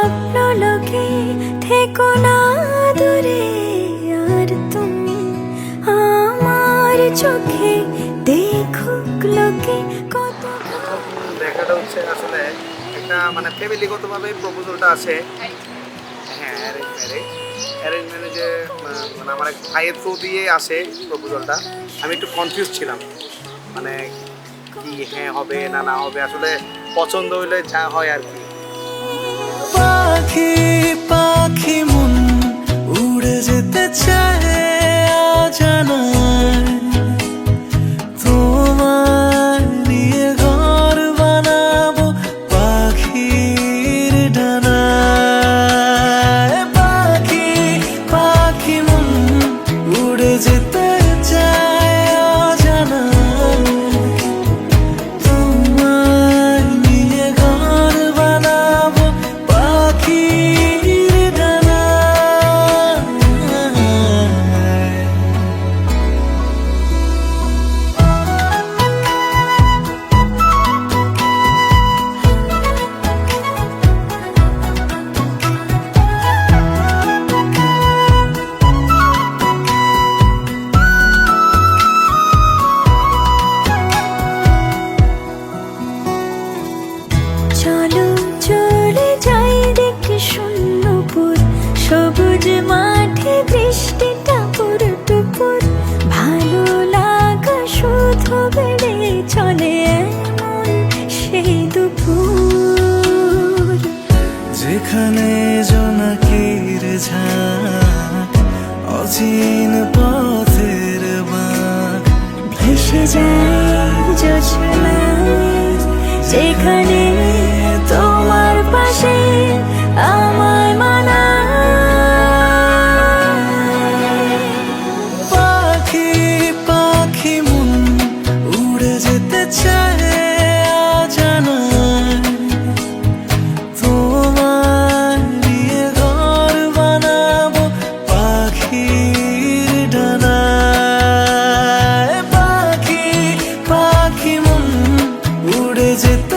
স্বপ্ন লোকে থেকো না দূরে, আর তুমি আমার চোখে দেখুক লোকে কত। দেখাটা হচ্ছে আসলে একটা মানে ফ্যামিলিগতভাবে প্রপোজালটা আছে। হ্যাঁ, অ্যারেঞ্জ ম্যারেজে মানে আমার এক ভাইয়ের থ্রু দিয়ে আসে প্রপোজালটা। আমি একটু কনফিউজ ছিলাম, মানে কি হ্যাঁ হবে না না হবে, আসলে পছন্দ হইলে যা হয় আর কি। পাখি পাখি মন উড়ে যেতে চায় অজানায়, তোমার নিয়ে ঘর বানাবো পাখির ডানায়। পাখি পাখি মন উড়ে যেতে চায় অজানায়, তোমার নিয়ে ঘর বানাবো পাখির ডানায়। চলো চলে যাই দেখে শূন্যপুর, সবুজ মাঠে বৃষ্টিটা পুরটুপুর, ভালো লাগা শুধু বেড়ে চলে এমন সেই দুপুর, যেখানে জোনাকির ঝাঁক অচিন পথের বাঁক ভেসে যায় জোছনায়, যেখানে তোমার পাশে আমায় মানায়। পাখি পাখি মন উড়ে যেতে চায় অজানায়, তোমার নিয়ে ঘর বানাবো পাখির ডানায়। পাখি পাখি মন উড়ে যেতে